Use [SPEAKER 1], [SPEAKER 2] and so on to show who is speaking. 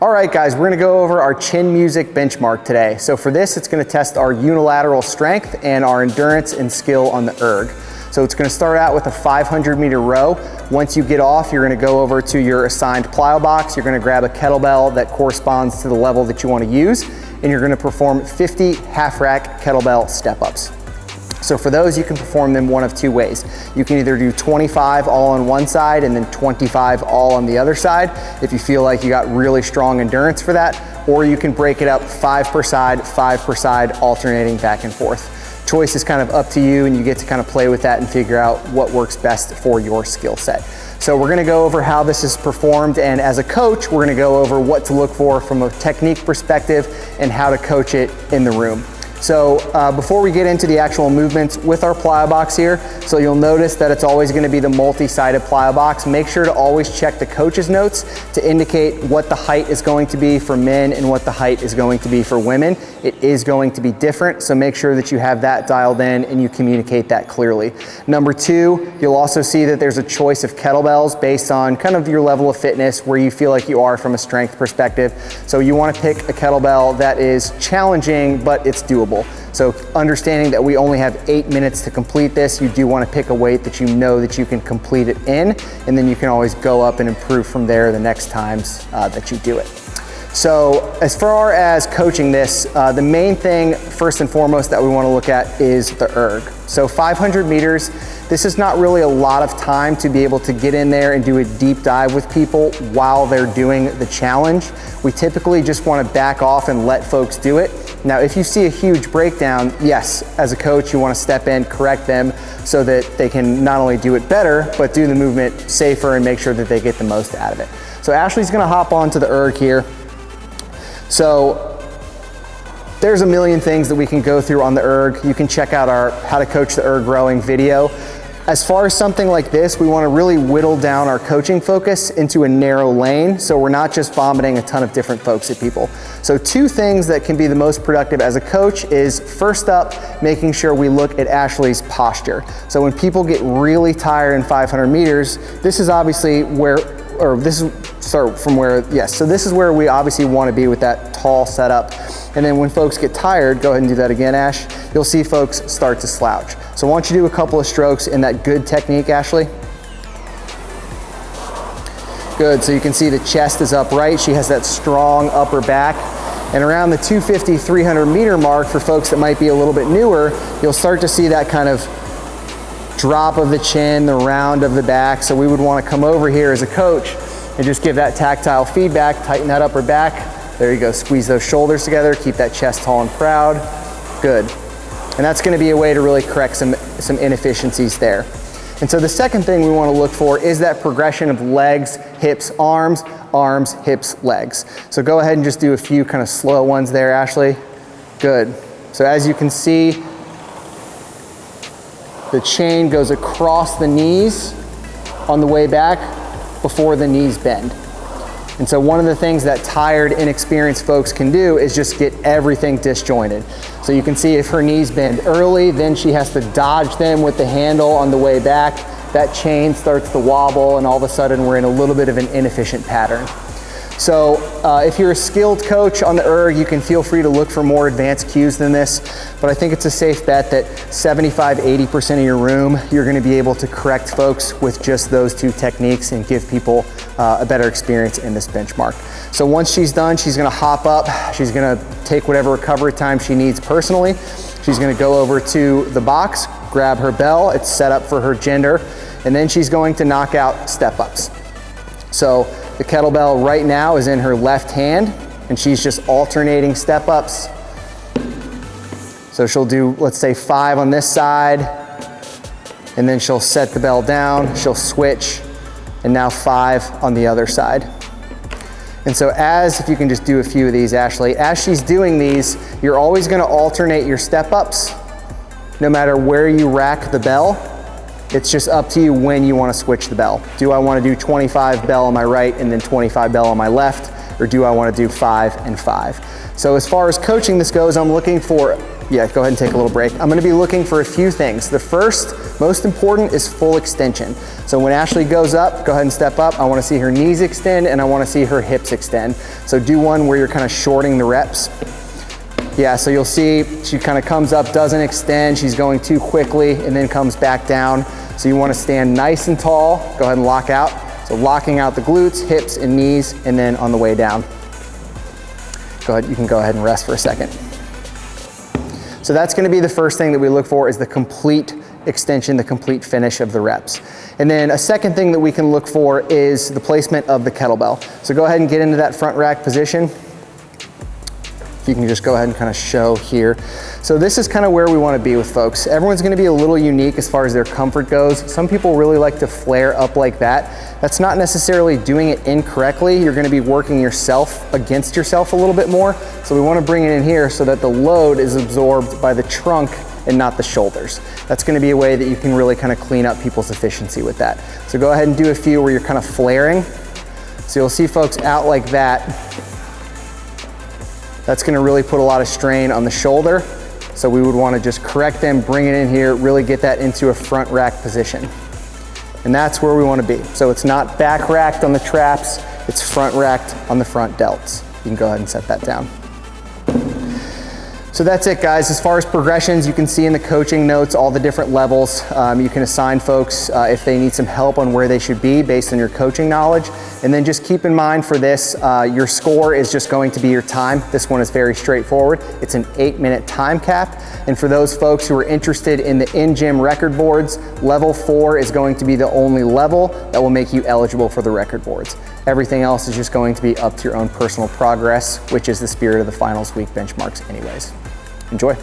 [SPEAKER 1] All right, guys, we're gonna go over our chin music benchmark today. So for this, it's gonna test our unilateral strength and our endurance and skill on the erg. So it's gonna start out with a 500-meter row. Once you get off, you're gonna go over to your assigned plyo box. You're gonna grab a kettlebell that corresponds to the level that you wanna use, and you're gonna perform 50 half rack kettlebell step-ups. So for those, you can perform them one of two ways. You can either do 25 all on one side and then 25 all on the other side if you feel like you got really strong endurance for that, or you can break it up 5 per side, alternating back and forth. Choice is kind of up to you, and you get to kind of play with that and figure out what works best for your skill set. So we're gonna go over how this is performed, and as a coach, we're gonna go over what to look for from a technique perspective and how to coach it in the room. So before we get into the actual movements with our plyo box here, so you'll notice that it's always gonna be the multi-sided plyo box. Make sure to always check the coach's notes to indicate what the height is going to be for men and what the height is going to be for women. It is going to be different, so make sure that you have that dialed in and you communicate that clearly. Number two, you'll also see that there's a choice of kettlebells based on kind of your level of fitness, where you feel like you are from a strength perspective. So you wanna pick a kettlebell that is challenging, but it's doable. So understanding that we only have 8 minutes to complete this, you do want to pick a weight that you know that you can complete it in, and then you can always go up and improve from there the next times that you do it. So as far as coaching this, the main thing first and foremost that we want to look at is the erg. So 500 meters, this is not really a lot of time to be able to get in there and do a deep dive with people while they're doing the challenge. We typically just want to back off and let folks do it. Now, if you see a huge breakdown, yes, as a coach, you want to step in, correct them so that they can not only do it better, but do the movement safer and make sure that they get the most out of it. So Ashley's going to hop onto the erg here. So there's a million things that we can go through on the erg. You can check out our How to Coach the Erg Rowing video. As far as something like this, we want to really whittle down our coaching focus into a narrow lane, so we're not just vomiting a ton of different folks at people. So two things that can be the most productive as a coach is, first up, making sure we look at Ashley's posture. So when people get really tired in 500 meters, this is obviously where, or this is, start from where, yes, so this is where we obviously want to be with that tall setup. And then when folks get tired, go ahead and do that again, Ash, you'll see folks start to slouch. So why don't you do a couple of strokes in that good technique, Ashley? Good, so you can see the chest is upright. She has that strong upper back. And around the 250, 300 meter mark, for folks that might be a little bit newer, you'll start to see that kind of drop of the chin, the round of the back. So we would want to come over here as a coach and just give that tactile feedback, tighten that upper back. There you go, squeeze those shoulders together, keep that chest tall and proud. Good. And that's gonna be a way to really correct some inefficiencies there. And so the second thing we wanna look for is that progression of legs, hips, arms, arms, hips, legs. So go ahead and just do a few kind of slow ones there, Ashley. Good. So as you can see, the chain goes across the knees on the way back before the knees bend. And so one of the things that tired, inexperienced folks can do is just get everything disjointed. So you can see if her knees bend early, then she has to dodge them with the handle on the way back. That chain starts to wobble, and all of a sudden we're in a little bit of an inefficient pattern. So if you're a skilled coach on the erg, you can feel free to look for more advanced cues than this, but I think it's a safe bet that 75–80% of your room, you're gonna be able to correct folks with just those two techniques and give people a better experience in this benchmark. So once she's done, she's gonna hop up, she's gonna take whatever recovery time she needs personally, she's gonna go over to the box, grab her bell, it's set up for her gender, and then she's going to knock out step-ups. So the kettlebell right now is in her left hand, and she's just alternating step-ups. So she'll do, let's say, 5 on this side, and then she'll set the bell down, she'll switch, and now 5 on the other side. And so if you can just do a few of these, Ashley, as she's doing these, you're always gonna alternate your step-ups, no matter where you rack the bell. It's just up to you when you want to switch the bell. Do I want to do 25 bell on my right and then 25 bell on my left, or do I want to do 5 and 5? So as far as coaching this goes, I'm looking for Yeah, go ahead and take a little break. I'm gonna be looking for a few things. The first, most important, is full extension. So when Ashley goes up, go ahead and step up. I wanna see her knees extend and I wanna see her hips extend. So do one where you're kind of shorting the reps. Yeah, so you'll see she kind of comes up, doesn't extend, she's going too quickly, and then comes back down. So you wanna stand nice and tall, go ahead and lock out. So locking out the glutes, hips, and knees, and then on the way down. Go ahead, you can go ahead and rest for a second. So that's gonna be the first thing that we look for, is the complete extension, the complete finish of the reps. And then a second thing that we can look for is the placement of the kettlebell. So go ahead and get into that front rack position. You can just go ahead and kind of show here. So this is kind of where we want to be with folks. Everyone's going to be a little unique as far as their comfort goes. Some people really like to flare up like that. That's not necessarily doing it incorrectly. You're going to be working yourself against yourself a little bit more. So we want to bring it in here so that the load is absorbed by the trunk and not the shoulders. That's going to be a way that you can really kind of clean up people's efficiency with that. So go ahead and do a few where you're kind of flaring. So you'll see folks out like that. That's gonna really put a lot of strain on the shoulder. So we would wanna just correct them, bring it in here, really get that into a front rack position. And that's where we wanna be. So it's not back racked on the traps, it's front racked on the front delts. You can go ahead and set that down. So that's it, guys. As far as progressions, you can see in the coaching notes all the different levels. You can assign folks if they need some help on where they should be based on your coaching knowledge. And then just keep in mind for this, your score is just going to be your time. This one is very straightforward. It's an 8-minute time cap. And for those folks who are interested in the in-gym record boards, level 4 is going to be the only level that will make you eligible for the record boards. Everything else is just going to be up to your own personal progress, which is the spirit of the finals week benchmarks anyways. Enjoy.